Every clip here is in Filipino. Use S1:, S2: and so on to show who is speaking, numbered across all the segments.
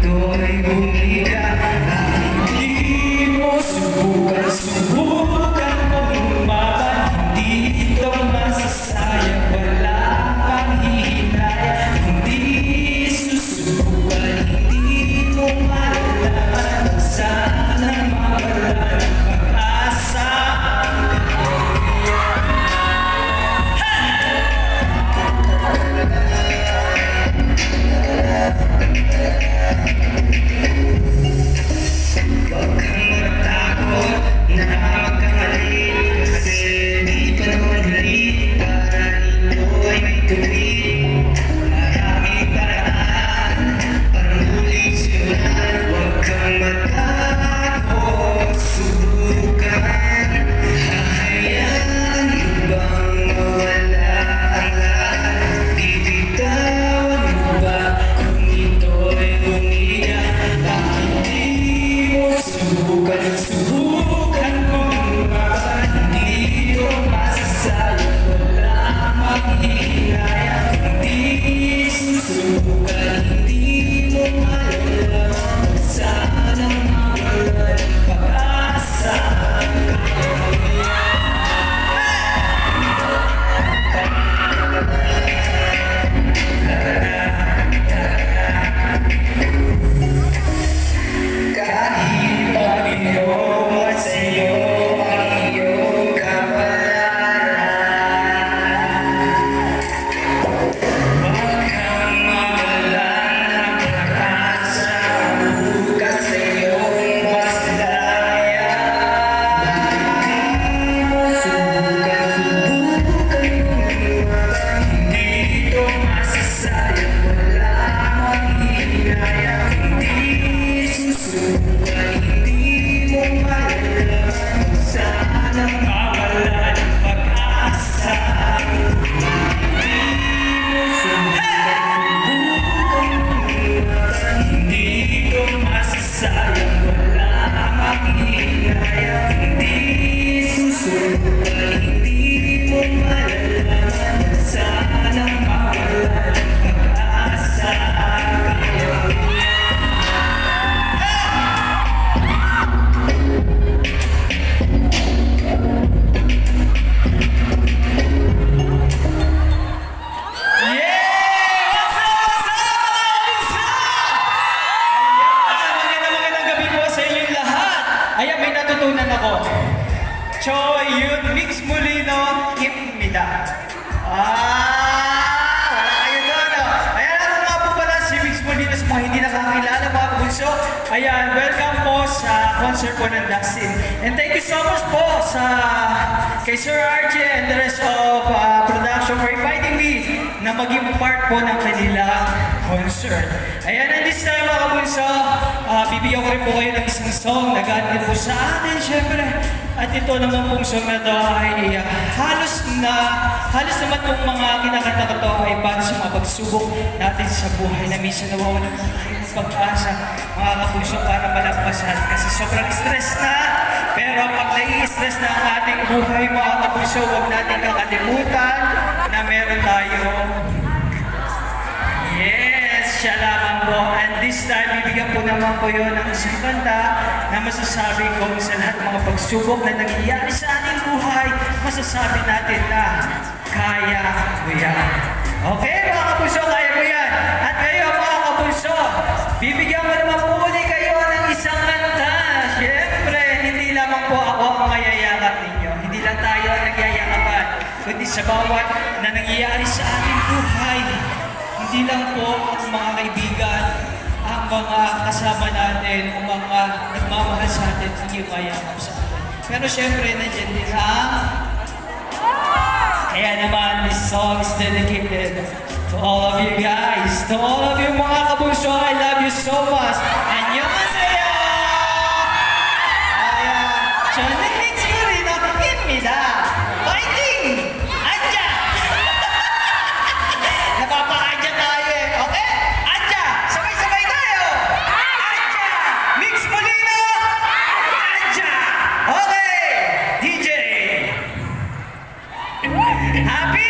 S1: ito'y bumiga. Hindi mo subukan, subukan mo lumaban. Hindi ito masasayang, wala kang hihinayang. Hindi susubukan, hindi mo malalaman. Sana mawala ng pag-asa. Huwag kang matakot na magkamali, kasi di pa naman huli para ito ay may tuwid. Maraming paraan para muling simulan. Huwag kang matakot, subukan. Hahayaan mo bang mawala ang lahat? Bibitawan mo ba kung ito'y bumiga? Bakit di mo subukan, subukan mo lumaban? Hindi ito masasayang, wala maghihinayang. Hindi susubukan, hindi mo malalaman. Sana mawala ng pag-asa. Kahit pag-iyo at sa'yo ang iyong kapalaran, huwag kang mawalan ng pag-asa. Bukas sa iyong mas daya. Hindi mo subukan, subukan mo lumaban. Hindi ito masasayang, wala maghihinayang. Hindi susubukan, hindi mo malalaman. Sana mawala ng pag-asa. Hindi mo subukan, subukan mo lumaban. Hindi ito masasayang, wala maghihinayang. Hindi susubukan, hindi mo malalaman. Sana mawala ng pag-asa. Kaya mo yan. Magandang gabi po sa inyong lahat. Ayan, may natutunan ako. Choy Yun Mix Molino Kimida. Wala kayo doon. Ayan, ako nga po pala si Mix Molino sa mga hindi nakakilala mga kabunso. Ayan, welcome po sa concert po ng Dustin. And thank you so much po kay Sir RJ and the rest of production for inviting me na maging part po ng kanilang concert. Ayan, and this time mga kabunso, bibigyan ko rin po kayo ng isang song na galing po sa atin, syempre. At ito naman pong song na to ay halos naman itong mga kinakanta ko to ay para sa mga pagsubok natin sa buhay na minsan nawawalan ng pag-asa mga kapuso para malampasan kasi sobrang stress na. Pero pag nai-stress na ang ating buhay mga kapuso, huwag natin kakalimutan na meron tayong siya lamang po. And this time, bibigyan po naman po yun ng isang kanta na masasabi ko sa lahat ng mga pagsubok na nangyayari sa ating buhay, masasabi natin na kaya mo yan. Okay, mga kapuso, kaya mo yan. At ngayon, mga kapuso, bibigyan ko naman po ulit kayo ng isang kanta. Siyempre, hindi lamang po ako ang mayayakap ninyo. Hindi lang tayo ang nagyayakapan, kundi sa bawat na nangyayari sa ating buhay. Hindi lang po ang mga kaibigan, ang mga kasama natin, ang mga nagmamahal sa atin, ang yumayakap sa atin. Pero syempre, nandiyan din ang... Kaya naman, this song is dedicated to all of you guys, to all of you mga kabunso. I love you so much. 안녕하세요! 저는 믹스molino입니다. 파이팅! 앉아! Napapakadya tayo eh. Okay? Anja! Sabay-sabay tayo! Anja! Mix Molino! Anja! Okay! DJ! Happy?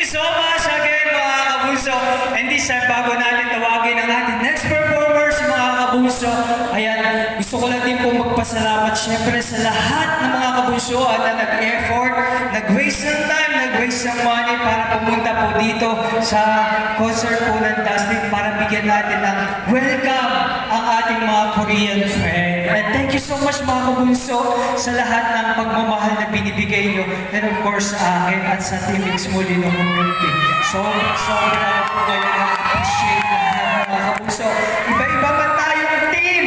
S1: you so much again mga kabuso. And this time, bago natin tawagin ang ating next performers mga kabuso, ayan, gusto ko lang din po magpasalamat syempre sa lahat ng mga kabuso at na nag-effort, nag-waste ng time, nag-waste ng money para pumunta po dito sa concert po ng Dustin para bigyan natin ng welcome ang ating mga Korean friend. And thank you so much mga kabunso sa lahat ng pagmamahal na binibigay nyo. And of course sa akin at sa Team Mix Molino community. Sobra po kayo na-appreciate lahat mga kabunso. Iba-iba man tayong team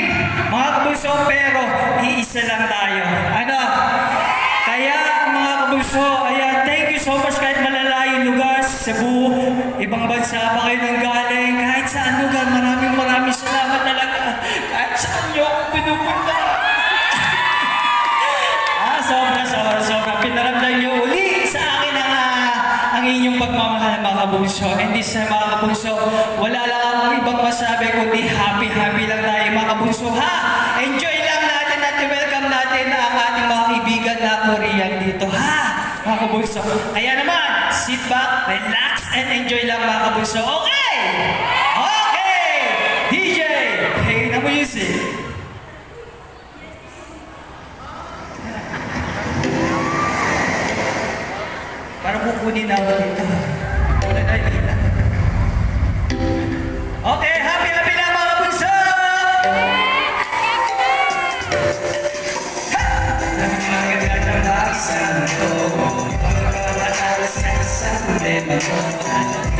S1: mga kabunso pero iisa lang tayo. Ano? Kaya mga kabunso, ayan, thank you so much kahit malalayong lugar, Cebu, ibang bansa pa kayo nang galing, kahit saan lugar, maraming salamat talaga. Kahit saan nyo ako pinupunta. Sobra. Pinaramdam nyo uli sa akin ang inyong pagmamahal mga kabunso. And this time mga kabunso, wala lang akong ibang masabi kundi happy lang tayo mga kabunso ha. Enjoy lang natin at welcome natin ang ating mga kaibigan na Korean dito ha. Mga kabunso. Kaya naman, sit back, relax, and enjoy lang mga kabunso. Okay! Okay! DJ, play the music. Para kukunin na ako dito. Okay, happy na mga kabunso! Nagkagandang laksan ko, pagkakatalas sa problema ko,